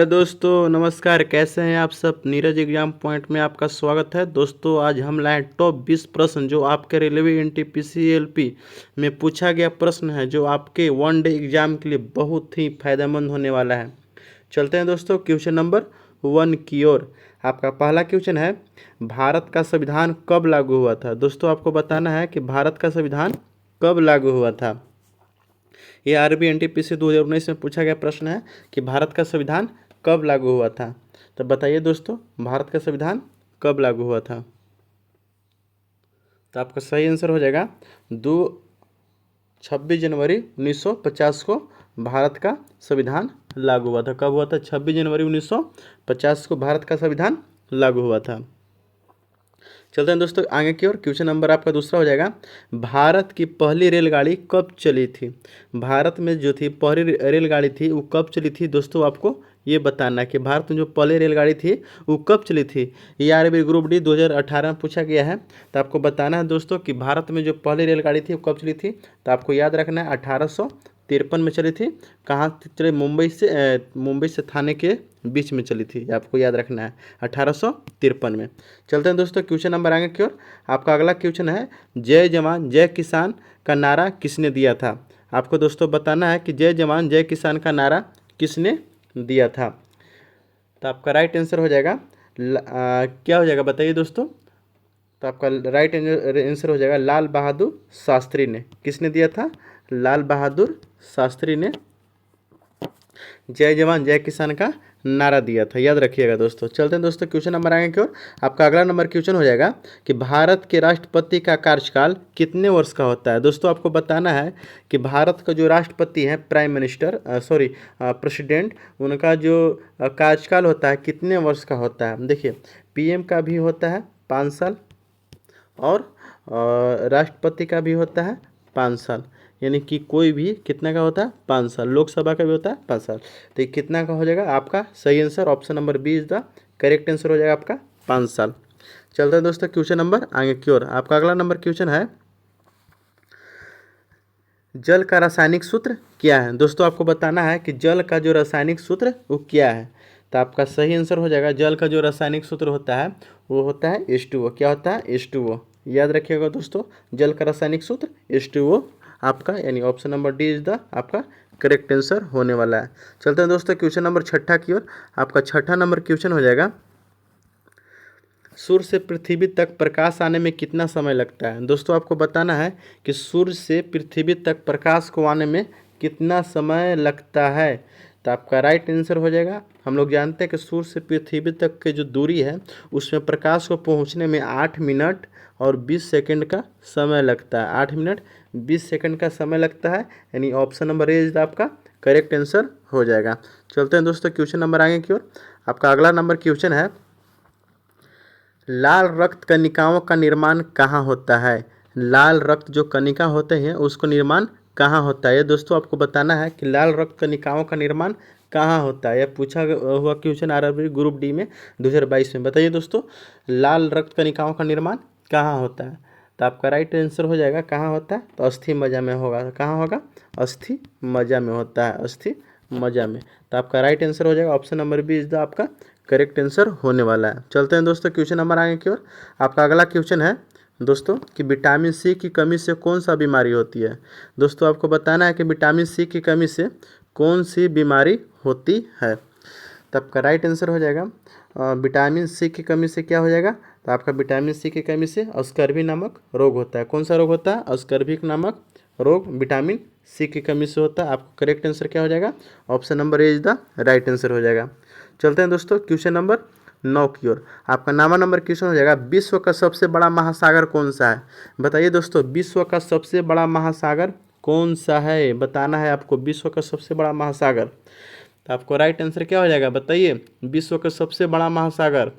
Hello दोस्तों, नमस्कार। कैसे हैं आप सब। नीरज एग्जाम पॉइंट में आपका स्वागत है। दोस्तों आज हम लाए टॉप 20 प्रश्न जो आपके रेलवे एनटीपीसी एलपी में पूछा गया प्रश्न है, जो आपके वन डे एग्जाम के लिए बहुत ही फायदेमंद होने वाला है। चलते हैं दोस्तों क्वेश्चन नंबर 1 की ओर। आपका पहला क्वेश्चन है, भारत का संविधान कब लागू हुआ था। दोस्तों आपको बताना है कि भारत का संविधान कब लागू हुआ था। ये आरबी एनटीपीसी 2019 में पूछा गया प्रश्न है कि भारत का संविधान कब लागू हुआ था। तो बताइए दोस्तों, भारत का संविधान कब लागू हुआ था। तो आपका सही आंसर हो जाएगा 26 जनवरी 1950 को भारत का संविधान लागू हुआ था। कब हुआ था? 26 जनवरी 1950 को भारत का संविधान लागू हुआ था। चलते हैं दोस्तों आगे की ओर। क्वेश्चन नंबर आपका दूसरा हो जाएगा, भारत की पहली रेलगाड़ी कब चली थी। भारत में जो थी पहली रेलगाड़ी थी वो कब चली थी। दोस्तों आपको ये बताना है कि भारत में जो पहली रेलगाड़ी थी वो कब चली थी। ये आरबी ग्रुप डी 2018 में पूछा गया है। तो आपको बताना है दोस्तों कि भारत में जो पहली रेलगाड़ी थी वो कब चली थी। तो आपको याद रखना है 1853 में चली थी। कहाँ चली? मुंबई से थाने के बीच में चली थी। आपको याद रखना है 1853 में। चलते हैं दोस्तों क्वेश्चन नंबर आगे की ओर। आपका अगला क्वेश्चन है, जय जवान जय किसान का नारा किसने दिया था। आपको दोस्तों बताना है कि जय जवान जय किसान का नारा किसने दिया था। तो आपका राइट आंसर हो जाएगा क्या हो जाएगा बताइए दोस्तों। तो आपका राइट आंसर हो जाएगा लाल बहादुर शास्त्री ने। किसने दिया था? लाल बहादुर शास्त्री ने जय जवान जय किसान का नारा दिया था। याद रखिएगा दोस्तों। चलते हैं दोस्तों क्वेश्चन नंबर आगे की ओर। आपका अगला नंबर क्वेश्चन हो जाएगा कि भारत के राष्ट्रपति का कार्यकाल कितने वर्ष का होता है। दोस्तों आपको बताना है कि भारत का जो राष्ट्रपति हैं, प्राइम मिनिस्टर प्रेसिडेंट, उनका जो कार्यकाल होता है कितने वर्ष का होता है। देखिए, पीएम का भी होता है 5 साल और राष्ट्रपति का भी होता है 5 साल। यानी कि कोई भी कितना का होता है? 5 साल। लोकसभा का भी होता है 5 साल। तो ये कितना का हो जाएगा? आपका सही answer option number b is the correct answer हो जाएगा आपका 5 साल। चलते हैं दोस्तों क्वेश्चन नंबर आगे की ओर। आपका अगला नंबर क्वेश्चन है, जल का रासायनिक सूत्र क्या है। दोस्तों आपको बताना है कि जल का जो रासायनिक सूत्र वो क्या है। तो आपका सही आंसर हो जाएगा, जल का जो रासायनिक सूत्र होता है वो होता है H2O। क्या होता है? H2O। याद रखिएगा दोस्तों, जल का रासायनिक सूत्र H2O आपका, यानी option number D is the आपका करेक्ट आंसर होने वाला है। चलते हैं दोस्तों क्वेश्चन नंबर छठा की ओर। आपका छठा नंबर क्वेश्चन हो जाएगा, सूर्य से पृथ्वी तक प्रकाश आने में कितना समय लगता है। दोस्तों आपको बताना है कि सूर्य से पृथ्वी तक प्रकाश को आने में कितना समय लगता है। तो आपका राइट आंसर हो जाएगा, हम लोग जानते हैं कि सूर्य से पृथ्वी तक की जो दूरी है उसमें प्रकाश को पहुंचने में 8 मिनट और 20 सेकंड का समय लगता है। 8 मिनट 20 सेकंड का समय लगता है, यानी ऑप्शन नंबर ए इज आपका करेक्ट आंसर हो जाएगा। चलते हैं दोस्तों क्वेश्चन नंबर आगे की ओर। आपका अगला नंबर क्वेश्चन है, लाल रक्त कणिकाओं का निर्माण कहाँ होता है। लाल रक्त जो कणिका होते हैं उसको निर्माण कहाँ होता है। दोस्तों आपको बताना है कि लाल रक्त कणिकाओं का निर्माण कहाँ होता है। यह पूछा हुआ क्वेश्चन आरबी ग्रुप डी में 2022 में। बताइए दोस्तों, लाल रक्त कणिकाओं का निर्माण कहाँ होता है। तो आपका राइट आंसर हो जाएगा कहाँ होता है। तो अस्थि मज्जा में होगा। कहाँ होगा? अस्थि मज्जा में होता है। अस्थि मज्जा में। तो आपका राइट आंसर हो जाएगा option number b is the आपका करेक्ट आंसर होने वाला है। चलते हैं दोस्तों क्वेश्चन नंबर आगे की ओर। आपका अगला क्वेश्चन है दोस्तों कि विटामिन सी की कमी से कौन सा बीमारी होती है। दोस्तों आपको बताना है कि विटामिन सी की कमी से कौन सी बीमारी होती है। तो आपका राइट आंसर हो जाएगा विटामिन सी की कमी से क्या हो जाएगा। तो आपका विटामिन सी की कमी से अस्कर्वी नामक रोग होता है। कौन सा रोग होता है? अस्कर्विक नामक रोग विटामिन सी की कमी से होता है। आपका करेक्ट आंसर क्या हो जाएगा? Option number A is the right answer हो जाएगा। चलते हैं दोस्तों क्वेश्चन नंबर 9 की ओर। आपका नामा नंबर क्वेश्चन हो जाएगा, विश्व का सबसे बड़ा महासागर कौन सा है। बताइए दोस्तों, विश्व का सबसे बड़ा महासागर कौन सा है। बताना है आपको विश्व का सबसे बड़ा महासागर। तो आपको राइट आंसर क्या हो जाएगा बताइए। विश्व का सबसे बड़ा महासागर,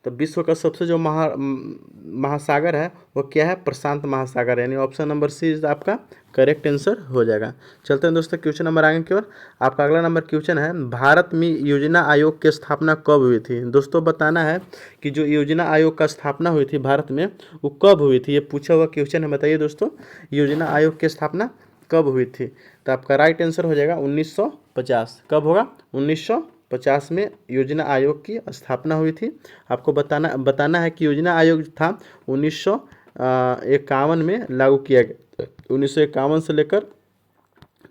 तो विश्व का सबसे जो महासागर है वो क्या है? प्रशांत महासागर, यानी ऑप्शन नंबर सी इज आपका करेक्ट आंसर हो जाएगा। चलते हैं दोस्तों क्वेश्चन नंबर आगे की ओर। आपका अगला नंबर क्वेश्चन है, भारत में योजना आयोग की स्थापना कब हुई थी। दोस्तों बताना है कि जो योजना आयोग का स्थापना हुई थी भारत में वो कब हुई थी। ये पूछा हुआ क्वेश्चन है। बताइए दोस्तों, योजना आयोग की स्थापना कब हुई थी। तो आपका राइट आंसर हो जाएगा 1950। कब होगा? 1950 में योजना आयोग की स्थापना हुई थी। आपको बताना है कि योजना आयोग था 1951 में लागू किया गया, 1951 से लेकर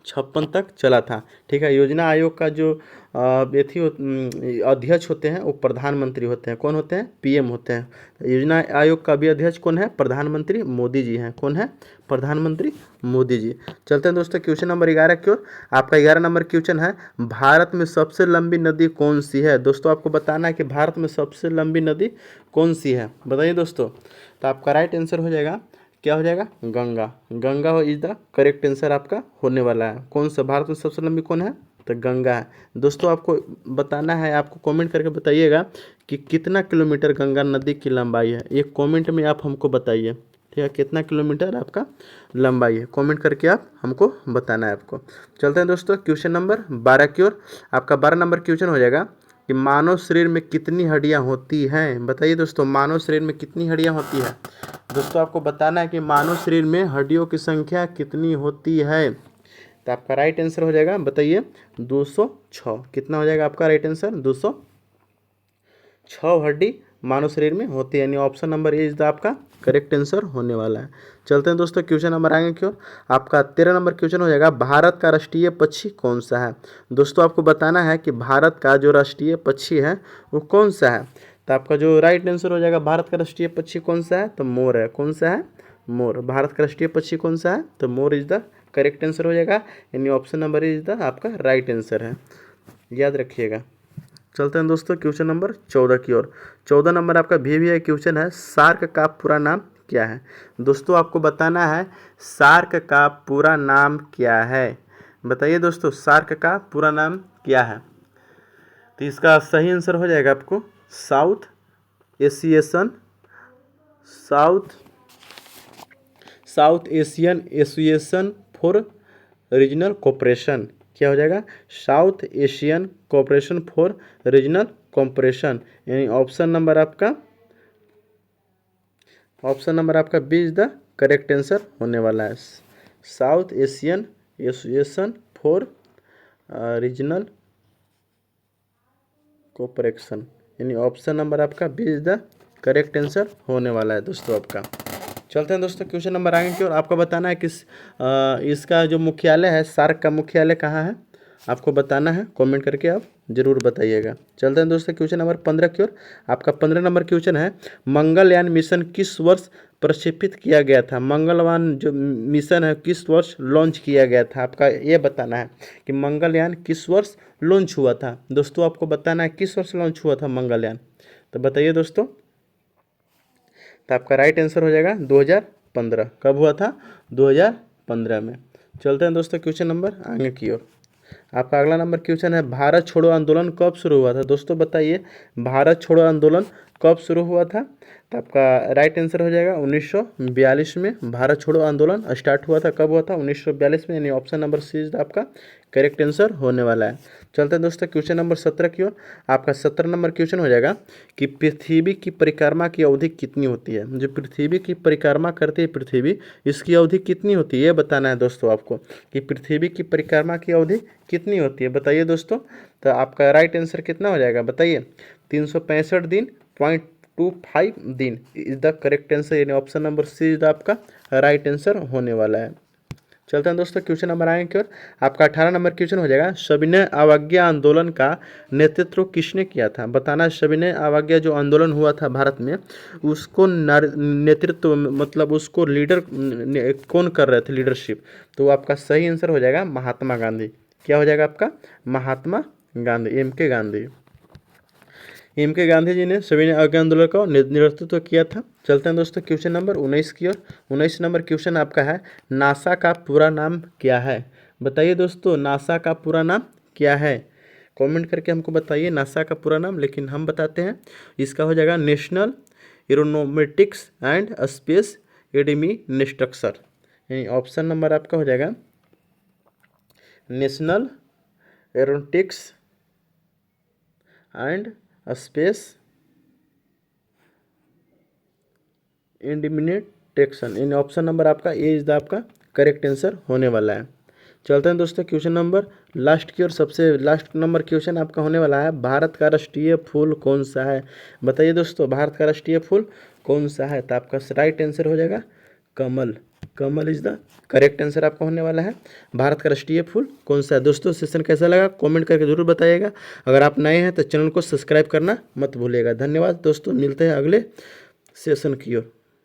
56 तक चला था। ठीक है। योजना आयोग का जो अध्यक्ष होते हैं वो प्रधानमंत्री होते हैं। कौन होते हैं? पीएम होते हैं। योजना आयोग का भी अध्यक्ष कौन है? प्रधानमंत्री मोदी जी हैं। कौन है? प्रधानमंत्री मोदी जी। चलते हैं दोस्तों क्वेश्चन नंबर 11 की ओर। आपका 11 नंबर क्वेश्चन है, भारत में सबसे लंबी नदी कौन सी है? दोस्तों आपको बताना है कि भारत में सबसे लंबी नदी कौन सी है, बताइए दोस्तों। तो आपका राइट आंसर हो जाएगा, क्या हो जाएगा? Ganga. Ganga is the correct answer आपका होने वाला है। कौन सा भारत में सबसे लंबी कौन है? तो गंगा है। दोस्तों आपको बताना है, आपको कमेंट करके बताइएगा कि कितना किलोमीटर गंगा नदी की लंबाई है। एक कमेंट में आप हमको बताइए, ठीक है, कितना किलोमीटर आपका लंबाई है, कमेंट करके आप हमको बताना है आपको। चलते हैं दोस्तों क्वेश्चन नंबर 12 की ओर। आपका 12 नंबर क्वेश्चन हो जाएगा कि मानव शरीर में कितनी हड्डियां होती हैं? बताइए दोस्तों, मानव शरीर में कितनी हड्डियां होती है? दोस्तों आपको बताना है कि मानव शरीर में हड्डियों की संख्या कितनी होती है। तो आपका राइट आंसर हो जाएगा, बताइए, 206। कितना हो जाएगा आपका राइट आंसर? 206 हड्डी मानव शरीर में होती है, यानी option number A is the आपका करेक्ट आंसर होने वाला है। चलते हैं दोस्तों क्वेश्चन नंबर आगे की ओर। आपका 13 नंबर क्वेश्चन हो जाएगा, भारत का राष्ट्रीय पक्षी कौन सा है? दोस्तों आपको बताना है कि भारत का जो राष्ट्रीय पक्षी है वो कौन सा है। तो आपका जो राइट आंसर हो जाएगा, भारत का राष्ट्रीय पक्षी कौन सा है? तो मोर है। कौन सा है? मोर। भारत का राष्ट्रीय पक्षी कौन सा है? तो more is the correct answer हो जाएगा, यानी ऑप्शन नंबर इज द आपका राइट आंसर है, याद रखिएगा। चलते हैं दोस्तों क्वेश्चन नंबर 14 की ओर। 14 नंबर आपका भी क्वेश्चन है, सार्क का पूरा नाम क्या है? दोस्तों आपको बताना है सार्क का पूरा नाम क्या है। बताइए दोस्तों, सार्क का पूरा नाम क्या है? तो इसका सही आंसर हो जाएगा आपको South Asian South Asian Association for regional Cooperation. क्या हो जाएगा? South Asian cooperation for regional cooperation, यानी ऑप्शन नंबर आपका b is the correct answer होने वाला है। South Asian Association for regional cooperation, यानी ऑप्शन नंबर आपका b is the correct answer होने वाला है दोस्तों आपका। चलते हैं दोस्तों क्वेश्चन नंबर आगे की ओर। आपको बताना है कि इसका जो मुख्यालय है, सार्क का मुख्यालय कहाँ है, आपको बताना है, कमेंट करके आप जरूर बताइएगा। चलते हैं दोस्तों क्वेश्चन नंबर 15 की ओर। आपका 15 नंबर क्वेश्चन है, मंगलयान मिशन किस वर्ष प्रक्षेपित किया गया था? मंगलयान जो मिशन है किस वर्ष लॉन्च किया गया था? आपका ये बताना है कि मंगलयान किस वर्ष लॉन्च हुआ था। दोस्तों आपको बताना है किस वर्ष लॉन्च हुआ था मंगलयान, तो बताइए दोस्तों। तो आपका राइट आंसर हो जाएगा 2015। कब हुआ था? 2015 में। चलते हैं दोस्तों क्वेश्चन नंबर आगे की ओर। आपका अगला नंबर क्वेश्चन है, भारत छोड़ो आंदोलन कब शुरू हुआ था? दोस्तों बताइए, भारत छोड़ो आंदोलन कब शुरू हुआ था? तो आपका राइट आंसर हो जाएगा 1942 में भारत छोड़ो आंदोलन स्टार्ट हुआ था। कब हुआ था? 1942 में, यानी ऑप्शन नंबर सी इज आपका करेक्ट आंसर होने वाला है। चलते हैं दोस्तों क्वेश्चन नंबर 17 की ओर। आपका 17 नंबर क्वेश्चन हो जाएगा कि पृथ्वी की परिक्रमा की अवधि कितनी होती है? जो पृथ्वी की परिक्रमा करती है पृथ्वी, इसकी अवधि कितनी होती है, ये बताना है दोस्तों आपको कि पृथ्वी की परिक्रमा की अवधि कितनी होती है, बताइए दोस्तों। तो आपका राइट आंसर कितना हो जाएगा, बताइए। 365 दिन 0.25 दिन इज द करेक्ट आंसर, यानी option number c is the आपका राइट आंसर होने वाला है। चलते हैं दोस्तों क्वेश्चन नंबर आगे की ओर। आपका 18 नंबर क्वेश्चन हो जाएगा, सविनय अवज्ञा आंदोलन का नेतृत्व किसने किया था? बताना, सविनय अवज्ञा जो आंदोलन हुआ था भारत में, उसको नेतृत्व मतलब उसको लीडर कौन कर रहे थे, लीडरशिप? तो आपका सही आंसर हो जाएगा महात्मा गांधी। क्या हो जाएगा आपका? महात्मा गांधी, MK गांधी। MK गांधी जी ने सविनय अवज्ञा आंदोलन का नेतृत्व किया था। चलते हैं दोस्तों क्वेश्चन नंबर 19 की ओर। 19 नंबर क्वेश्चन आपका है, नासा का पूरा नाम क्या है? बताइए दोस्तों, नासा का पूरा नाम क्या है? कमेंट करके हमको बताइए नासा का पूरा नाम, लेकिन हम बताते हैं, इसका हो जाएगा national aeronautics and space administration, यानी ऑप्शन नंबर आपका हो जाएगा national aeronautics and space administration, in option number आपका ए इज द आपका करेक्ट आंसर होने वाला है। चलते हैं दोस्तों क्वेश्चन नंबर लास्ट की और सबसे लास्ट नंबर क्वेश्चन आपका होने वाला है, भारत का राष्ट्रीय फूल कौन सा है? बताइए दोस्तों, भारत का राष्ट्रीय फूल कौन सा है? तो आपका राइट आंसर हो जाएगा कमल। कमल इज द करेक्ट आंसर आपका होने वाला है। भारत का राष्ट्रीय फूल कौन सा है? दोस्तों सेशन कैसा लगा कमेंट करके जरूर बताइएगा। अगर आप नए हैं तो चैनल को सब्सक्राइब करना मत भूलिएगा। धन्यवाद दोस्तों, मिलते हैं अगले सेशन की ओर।